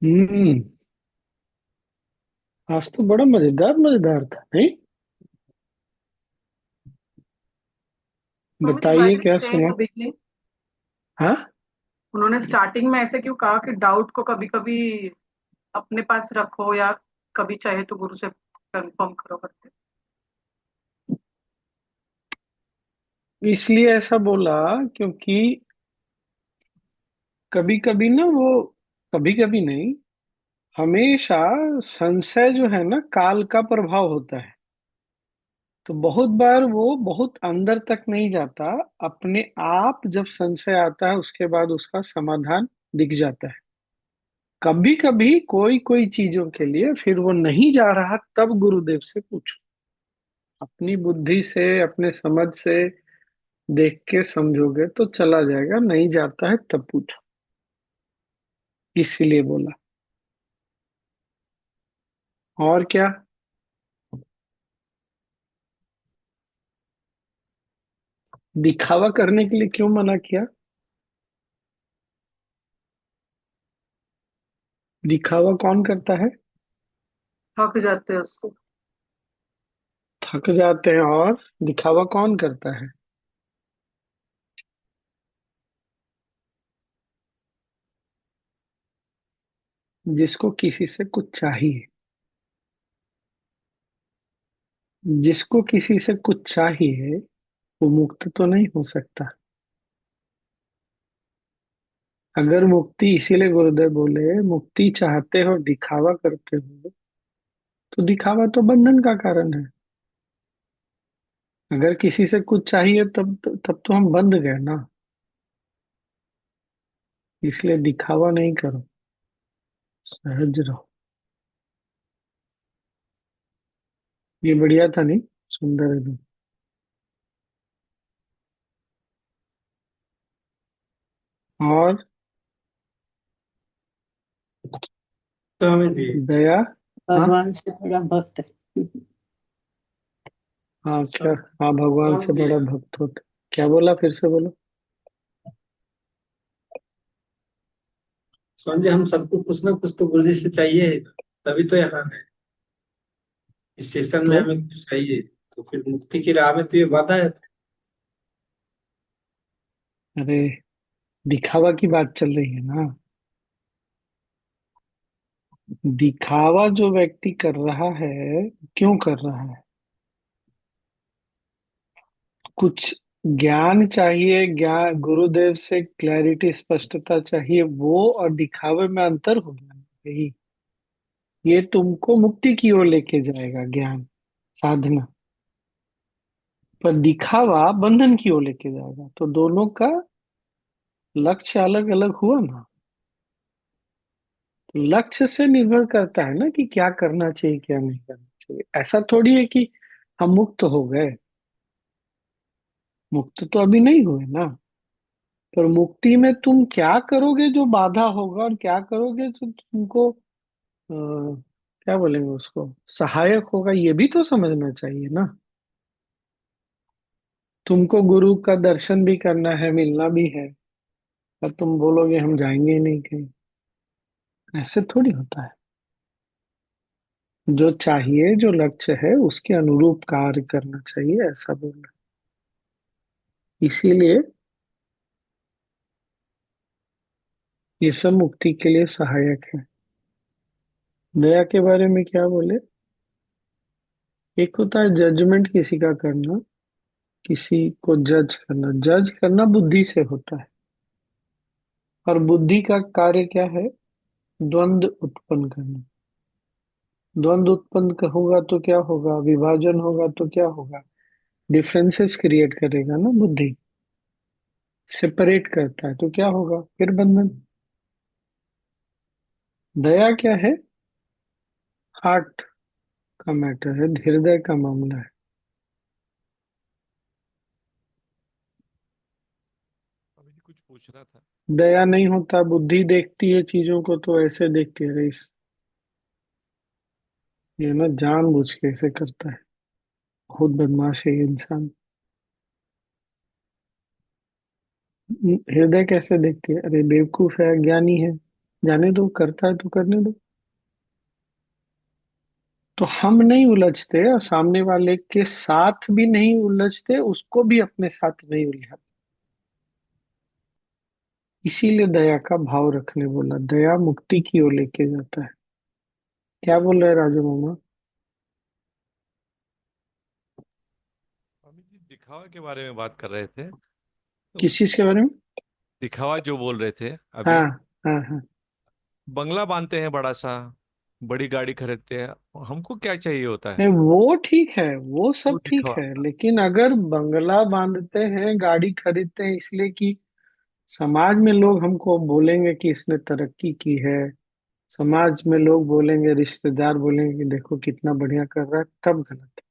हम्म। आज तो बड़ा मजेदार मजेदार था नहीं। समझ बताइए वाइब क्या से सुना। कभी भी। हाँ। उन्होंने स्टार्टिंग में ऐसे क्यों कहा कि डाउट को कभी कभी अपने पास रखो, या कभी चाहे तो गुरु से कंफर्म करो करके। इसलिए ऐसा बोला क्योंकि कभी कभी ना वो, कभी कभी नहीं, हमेशा संशय जो है ना काल का प्रभाव होता है। तो बहुत बार वो बहुत अंदर तक नहीं जाता। अपने आप जब संशय आता है उसके बाद उसका समाधान दिख जाता है। कभी कभी कोई कोई चीजों के लिए फिर वो नहीं जा रहा, तब गुरुदेव से पूछो। अपनी बुद्धि से अपने समझ से देख के समझोगे तो चला जाएगा, नहीं जाता है तब पूछो। इसीलिए बोला। और क्या। दिखावा करने के लिए क्यों मना किया? दिखावा कौन करता है? थक जाते हैं उससे। थक जाते हैं। और दिखावा कौन करता है? जिसको किसी से कुछ चाहिए। जिसको किसी से कुछ चाहिए वो मुक्त तो नहीं हो सकता। अगर मुक्ति, इसीलिए गुरुदेव बोले मुक्ति चाहते हो दिखावा करते हो, तो दिखावा तो बंधन का कारण है। अगर किसी से कुछ चाहिए तब तो हम बंध गए ना। इसलिए दिखावा नहीं करो, सहज रहो। ये बढ़िया था नहीं? सुंदर एकदम। और स्वामी जी। दया। हाँ। भगवान से बड़ा भक्त है। हाँ क्या? स्वामी हाँ, भगवान से जी, बड़ा भक्त होता। क्या बोला, फिर से बोलो। स्वामी जी, हम सबको कुछ ना कुछ तो गुरु जी से चाहिए, तभी तो यहाँ है। इस सेशन में तो हमें कुछ चाहिए, तो फिर मुक्ति की राह में तो ये बाधा है। अरे, दिखावा की बात चल रही है ना। दिखावा जो व्यक्ति कर रहा है, क्यों कर रहा है? कुछ ज्ञान चाहिए, ज्ञान गुरुदेव से क्लैरिटी, स्पष्टता चाहिए, वो और दिखावे में अंतर हो गया। यही, ये तुमको मुक्ति की ओर लेके जाएगा ज्ञान, साधना। पर दिखावा बंधन की ओर लेके जाएगा। तो दोनों का लक्ष्य अलग अलग हुआ ना। तो लक्ष्य से निर्भर करता है ना कि क्या करना चाहिए क्या नहीं करना चाहिए। ऐसा थोड़ी है कि हम मुक्त हो गए। मुक्त तो अभी नहीं हुए ना। पर मुक्ति में तुम क्या करोगे जो बाधा होगा, और क्या करोगे जो तुमको क्या बोलेंगे उसको, सहायक होगा, ये भी तो समझना चाहिए ना। तुमको गुरु का दर्शन भी करना है, मिलना भी है, और तुम बोलोगे हम जाएंगे ही नहीं कहीं। ऐसे थोड़ी होता है। जो चाहिए, जो लक्ष्य है उसके अनुरूप कार्य करना चाहिए, ऐसा बोलना। इसीलिए ये सब मुक्ति के लिए सहायक है। दया के बारे में क्या बोले? एक होता है जजमेंट किसी का करना, किसी को जज करना। जज करना बुद्धि से होता है। और बुद्धि का कार्य क्या है? द्वंद्व उत्पन्न करना। द्वंद्व उत्पन्न होगा तो क्या होगा? विभाजन होगा तो क्या होगा? डिफरेंसेस क्रिएट करेगा ना बुद्धि। सेपरेट करता है तो क्या होगा? फिर बंधन। दया क्या है? हार्ट का मैटर है, हृदय का मामला है। अभी जी कुछ पूछना था। दया नहीं होता, बुद्धि देखती है चीजों को तो ऐसे देखती है, इस ये ना जानबूझ के ऐसे करता है। बहुत बदमाश है ये इंसान। हृदय कैसे देखती है? अरे बेवकूफ है, ज्ञानी है। जाने दो, करता है तो करने दो। तो हम नहीं उलझते और सामने वाले के साथ भी नहीं उलझते, उसको भी अपने साथ नहीं उलझाते। इसीलिए दया का भाव रखने बोला, दया मुक्ति की ओर लेके जाता है। क्या बोल रहे हैं राजू मामा? स्वामी जी दिखावा के बारे में बात कर रहे थे, तो किस चीज के बारे में? दिखावा जो बोल रहे थे हाँ अभी। हाँ हाँ। बंगला बांधते हैं बड़ा सा, बड़ी गाड़ी खरीदते हैं, हमको क्या चाहिए होता है? नहीं, वो ठीक है, वो वो सब ठीक दिखावा। है, लेकिन अगर बंगला बांधते हैं, गाड़ी खरीदते हैं इसलिए कि समाज में लोग हमको बोलेंगे कि इसने तरक्की की है, समाज में लोग बोलेंगे, रिश्तेदार बोलेंगे कि देखो कितना बढ़िया कर रहा है, तब गलत है।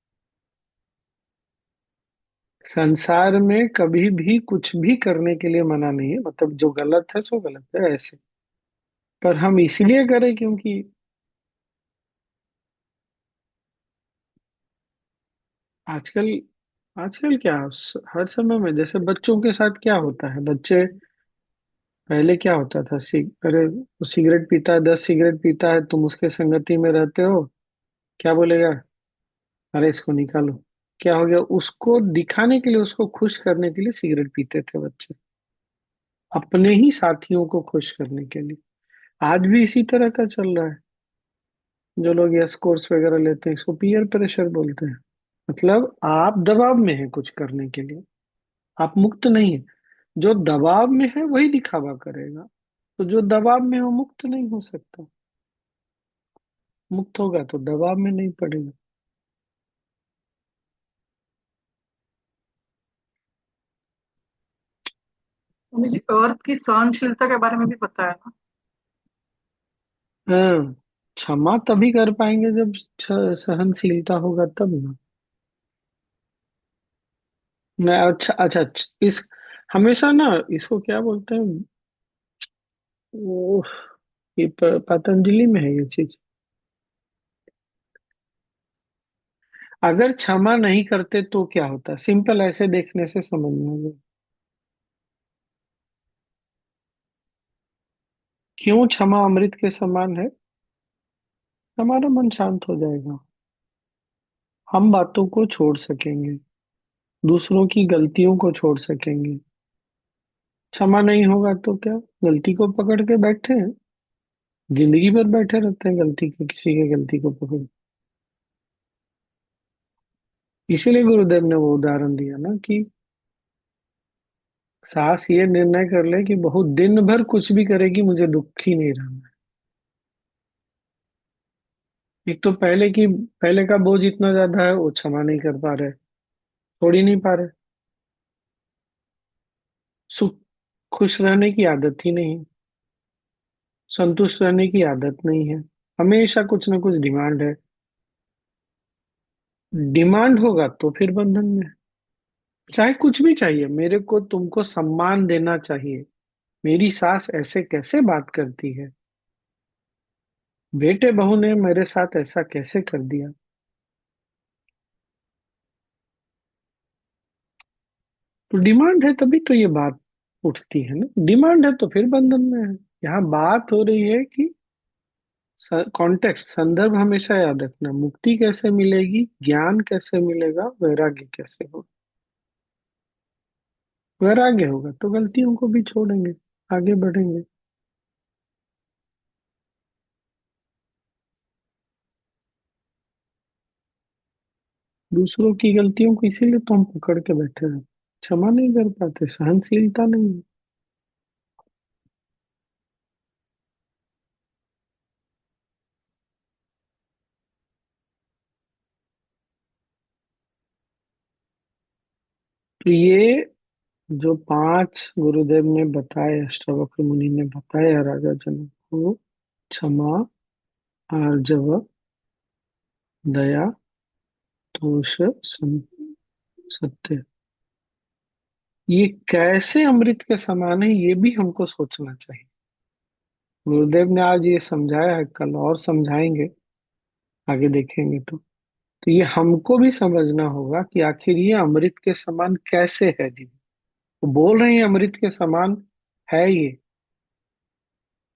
संसार में कभी भी कुछ भी करने के लिए मना नहीं है, मतलब जो गलत है सो गलत है ऐसे। पर हम इसलिए करें क्योंकि आजकल, आजकल क्या, हर समय में जैसे बच्चों के साथ क्या होता है, बच्चे पहले क्या होता था, अरे वो सिगरेट पीता है, 10 सिगरेट पीता है, तुम उसके संगति में रहते हो, क्या बोलेगा? अरे इसको निकालो। क्या हो गया? उसको दिखाने के लिए, उसको खुश करने के लिए सिगरेट पीते थे बच्चे, अपने ही साथियों को खुश करने के लिए। आज भी इसी तरह का चल रहा है। जो लोग यस कोर्स वगैरह लेते हैं, इसको पीयर प्रेशर बोलते हैं। मतलब आप दबाव में हैं कुछ करने के लिए, आप मुक्त नहीं है। जो दबाव में है वही दिखावा करेगा, तो जो दबाव में है वो मुक्त नहीं हो सकता। मुक्त होगा तो दबाव में नहीं पड़ेगा। स्वामी जी अर्थ की सहनशीलता के बारे में भी बताया ना। हाँ, क्षमा तभी कर पाएंगे जब सहनशीलता होगा तब ना। मैं अच्छा अच्छा इस हमेशा ना, इसको क्या बोलते हैं, वो ये पतंजलि में है ये चीज। अगर क्षमा नहीं करते तो क्या होता, सिंपल ऐसे देखने से समझ में आ जाए। क्यों क्षमा अमृत के समान है? हमारा मन शांत हो जाएगा, हम बातों को छोड़ सकेंगे, दूसरों की गलतियों को छोड़ सकेंगे। क्षमा नहीं होगा तो क्या, गलती को पकड़ के बैठे हैं, जिंदगी भर बैठे रहते हैं गलती के, किसी के गलती को पकड़। इसीलिए गुरुदेव ने वो उदाहरण दिया ना कि सास ये निर्णय कर ले कि बहुत दिन भर कुछ भी करेगी, मुझे दुख ही नहीं रहना है। एक तो पहले का बोझ इतना ज्यादा है, वो क्षमा नहीं कर पा रहे, छोड़ ही नहीं पा रहे। सुख, खुश रहने की आदत ही नहीं, संतुष्ट रहने की आदत नहीं है, हमेशा कुछ ना कुछ डिमांड है। डिमांड होगा तो फिर बंधन में। चाहे कुछ भी चाहिए, मेरे को तुमको सम्मान देना चाहिए, मेरी सास ऐसे कैसे बात करती है, बेटे बहू ने मेरे साथ ऐसा कैसे कर दिया। तो डिमांड है तभी तो ये बात उठती है ना, डिमांड है तो फिर बंधन में है। यहाँ बात हो रही है कि कॉन्टेक्स्ट, संदर्भ हमेशा याद रखना, मुक्ति कैसे मिलेगी, ज्ञान कैसे मिलेगा, वैराग्य कैसे हो। वैराग्य होगा तो गलतियों को भी छोड़ेंगे, आगे बढ़ेंगे। दूसरों की गलतियों को इसीलिए तो हम पकड़ के बैठे हैं, क्षमा नहीं कर पाते, सहनशीलता नहीं है। तो ये जो 5 गुरुदेव ने बताए, अष्टावक्र मुनि ने बताया राजा जनक को, क्षमा, आर्जव, दया, तोष, सत्य, ये कैसे अमृत के समान है, ये भी हमको सोचना चाहिए। गुरुदेव ने आज ये समझाया है, कल और समझाएंगे, आगे देखेंगे तो ये हमको भी समझना होगा कि आखिर ये अमृत के समान कैसे है जी। वो बोल रहे हैं अमृत के समान है ये,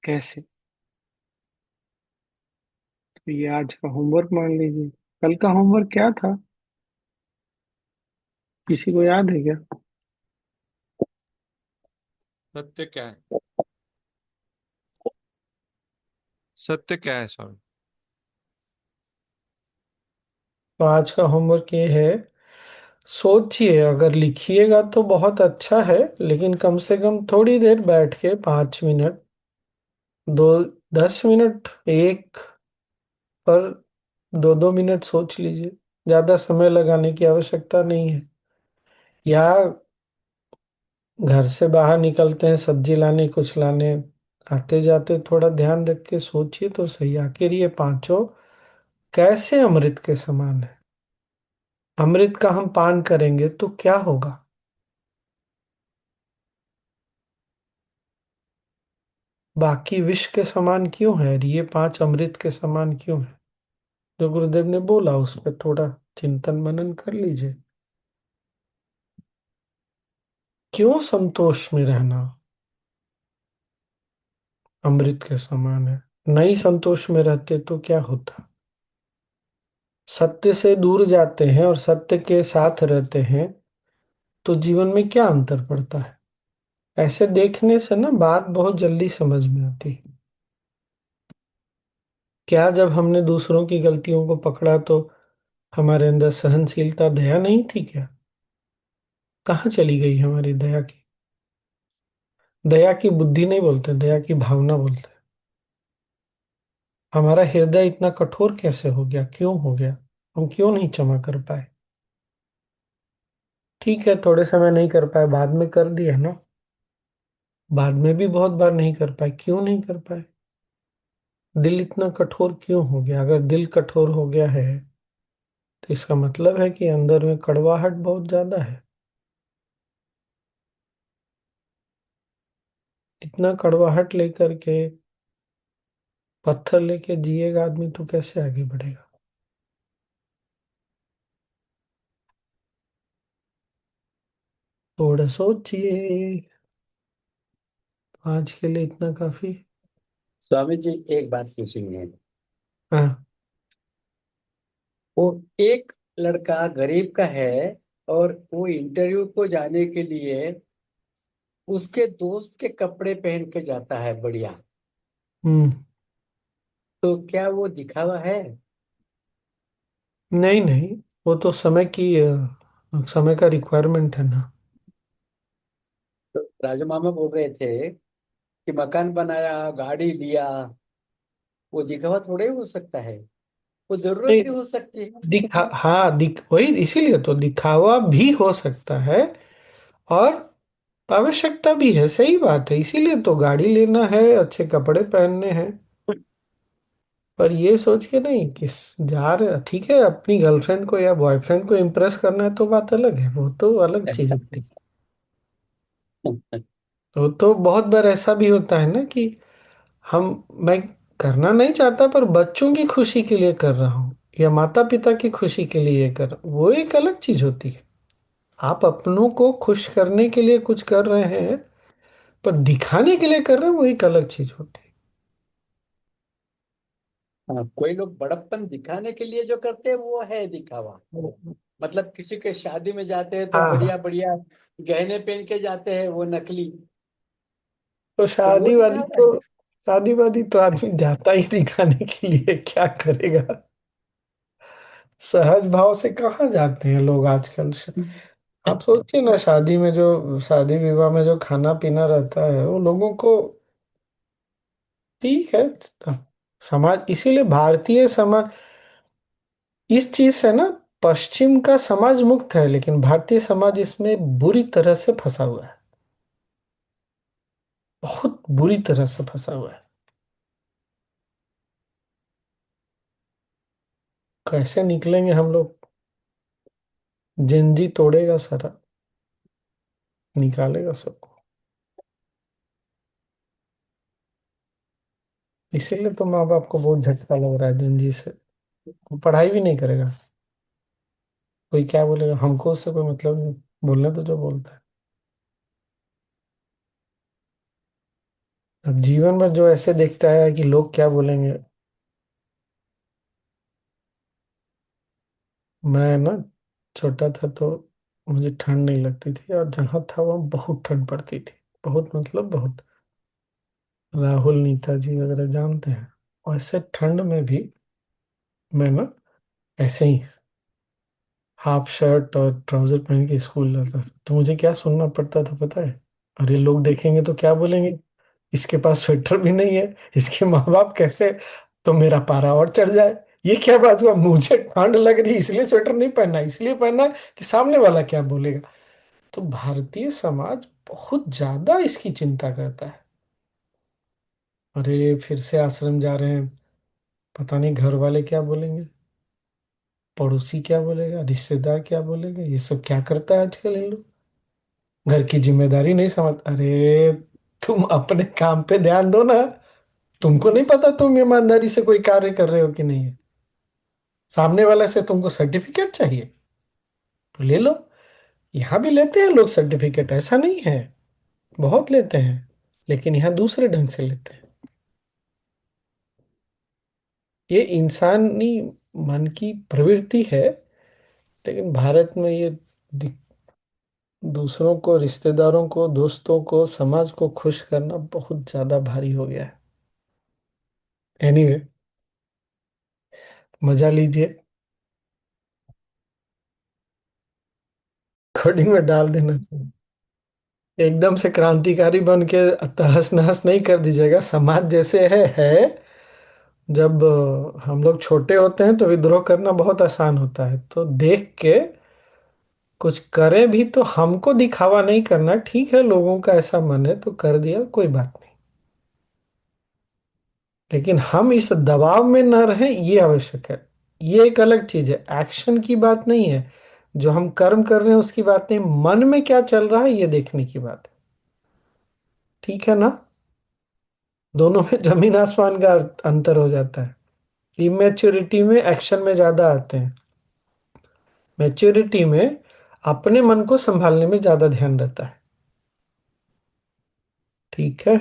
कैसे? तो ये आज का होमवर्क मान लीजिए। कल का होमवर्क क्या था, किसी को याद है क्या? सत्य क्या है? सत्य क्या है सर? तो आज का होमवर्क ये है, सोचिए, अगर लिखिएगा तो बहुत अच्छा है, लेकिन कम से कम थोड़ी देर बैठ के 5 मिनट, दो, 10 मिनट, एक पर 2-2 मिनट सोच लीजिए। ज्यादा समय लगाने की आवश्यकता नहीं है। या घर से बाहर निकलते हैं सब्जी लाने, कुछ लाने, आते जाते थोड़ा ध्यान रख के सोचिए तो सही, आखिर ये पांचों कैसे अमृत के समान है। अमृत का हम पान करेंगे तो क्या होगा? बाकी विष के समान क्यों है और ये पांच अमृत के समान क्यों है? जो गुरुदेव ने बोला उस पर थोड़ा चिंतन मनन कर लीजिए। क्यों संतोष में रहना अमृत के समान है? नहीं संतोष में रहते तो क्या होता? सत्य से दूर जाते हैं और सत्य के साथ रहते हैं तो जीवन में क्या अंतर पड़ता है? ऐसे देखने से ना बात बहुत जल्दी समझ में आती है। क्या जब हमने दूसरों की गलतियों को पकड़ा तो हमारे अंदर सहनशीलता, दया नहीं थी क्या? कहाँ चली गई हमारी दया की? दया की बुद्धि नहीं बोलते, दया की भावना बोलते हैं। हमारा हृदय इतना कठोर कैसे हो गया, क्यों हो गया? हम क्यों नहीं क्षमा कर पाए? ठीक है, थोड़े समय नहीं कर पाए, बाद में कर दिया ना। बाद में भी बहुत बार नहीं कर पाए, क्यों नहीं कर पाए? दिल इतना कठोर क्यों हो गया? अगर दिल कठोर हो गया है तो इसका मतलब है कि अंदर में कड़वाहट बहुत ज्यादा है। इतना कड़वाहट लेकर के, पत्थर लेके जिएगा आदमी तो कैसे आगे बढ़ेगा? थोड़ा सोचिए। आज के लिए इतना काफी। स्वामी जी एक बात पूछेंगे। हाँ। वो एक लड़का गरीब का है और वो इंटरव्यू को जाने के लिए उसके दोस्त के कपड़े पहन के जाता है बढ़िया। हम्म। तो क्या वो दिखावा है? नहीं नहीं, वो तो समय की समय का रिक्वायरमेंट है ना। तो राजू मामा बोल रहे थे कि मकान बनाया, गाड़ी लिया, वो दिखावा थोड़े ही हो सकता है। वो जरूरत नहीं, भी हो सकती है। हाँ, वही इसीलिए तो दिखावा भी हो सकता है और आवश्यकता भी है, सही बात है, इसीलिए तो गाड़ी लेना है, अच्छे कपड़े पहनने हैं। पर ये सोच के नहीं कि जा रहे, ठीक है, अपनी गर्लफ्रेंड को या बॉयफ्रेंड को इम्प्रेस करना है तो बात अलग है, वो तो अलग चीज होती है। वो तो बहुत बार ऐसा भी होता है ना कि हम मैं करना नहीं चाहता पर बच्चों की खुशी के लिए कर रहा हूँ या माता पिता की खुशी के लिए कर रहा हूँ, वो एक अलग चीज होती है। आप अपनों को खुश करने के लिए कुछ कर रहे हैं पर दिखाने के लिए कर रहे हैं, वो एक अलग चीज होती हाँ, कोई लोग बड़प्पन दिखाने के लिए जो करते हैं वो है दिखावा। है। मतलब किसी के शादी में जाते हैं तो हाँ हाँ। बढ़िया बढ़िया गहने पहन के जाते हैं, वो नकली। तो तो वो दिखावा है। शादी वादी तो आदमी जाता ही दिखाने के लिए, क्या करेगा? सहज भाव से कहाँ जाते हैं लोग आजकल। आप सोचिए ना, शादी विवाह में जो खाना पीना रहता है वो लोगों को, ठीक है, समाज, इसीलिए भारतीय समाज इस चीज से ना, पश्चिम का समाज मुक्त है लेकिन भारतीय समाज इसमें बुरी तरह से फंसा हुआ है। बहुत बुरी तरह से फंसा हुआ है। कैसे निकलेंगे हम लोग? जिंजी तोड़ेगा सारा, निकालेगा सबको। इसीलिए तो माँ बाप को बहुत झटका लग रहा है जिंजी से। वो पढ़ाई भी नहीं करेगा, कोई क्या बोलेगा हमको, उससे कोई मतलब नहीं, बोलने तो जो बोलता है। अब जीवन में जो ऐसे देखता है कि लोग क्या बोलेंगे, मैं ना छोटा था तो मुझे ठंड नहीं लगती थी, और जहाँ था वहाँ बहुत ठंड पड़ती थी। बहुत मतलब बहुत। राहुल नेताजी वगैरह जानते हैं। और ऐसे ठंड में भी मैं ना ऐसे ही हाफ शर्ट और ट्राउजर पहन के स्कूल जाता था। तो मुझे क्या सुनना पड़ता था पता है? अरे लोग देखेंगे तो क्या बोलेंगे, इसके पास स्वेटर भी नहीं है, इसके माँ बाप कैसे, तो मेरा पारा और चढ़ जाए। ये क्या बात हुआ, मुझे ठंड लग रही इसलिए स्वेटर नहीं पहनना, इसलिए पहनना कि सामने वाला क्या बोलेगा। तो भारतीय समाज बहुत ज्यादा इसकी चिंता करता है। अरे फिर से आश्रम जा रहे हैं, पता नहीं घर वाले क्या बोलेंगे, पड़ोसी क्या बोलेगा, रिश्तेदार क्या बोलेगा, ये सब क्या करता है आजकल इन लोग। घर की जिम्मेदारी नहीं समझ, अरे तुम अपने काम पे ध्यान दो ना। तुमको नहीं पता तुम ईमानदारी से कोई कार्य कर रहे हो कि नहीं है? सामने वाला से तुमको सर्टिफिकेट चाहिए तो ले लो। यहाँ भी लेते हैं लोग सर्टिफिकेट, ऐसा नहीं है, बहुत लेते हैं, लेकिन यहाँ दूसरे ढंग से लेते हैं। ये इंसानी मन की प्रवृत्ति है, लेकिन भारत में ये दूसरों को, रिश्तेदारों को, दोस्तों को, समाज को खुश करना बहुत ज्यादा भारी हो गया है। एनीवे, मजा लीजिए। कोडिंग में डाल देना चाहिए। एकदम से क्रांतिकारी बन के तहस नहस नहीं कर दीजिएगा। समाज जैसे है। जब हम लोग छोटे होते हैं तो विद्रोह करना बहुत आसान होता है, तो देख के कुछ करें भी तो हमको दिखावा नहीं करना। ठीक है, लोगों का ऐसा मन है तो कर दिया, कोई बात नहीं। लेकिन हम इस दबाव में न रहें, ये आवश्यक है। ये एक अलग चीज है, एक्शन की बात नहीं है। जो हम कर्म कर रहे हैं उसकी बात नहीं, मन में क्या चल रहा है ये देखने की बात है। ठीक है ना? दोनों में जमीन आसमान का अंतर हो जाता है। इमेच्योरिटी में एक्शन में ज्यादा आते हैं, मैच्योरिटी में अपने मन को संभालने में ज्यादा ध्यान रहता है। ठीक है।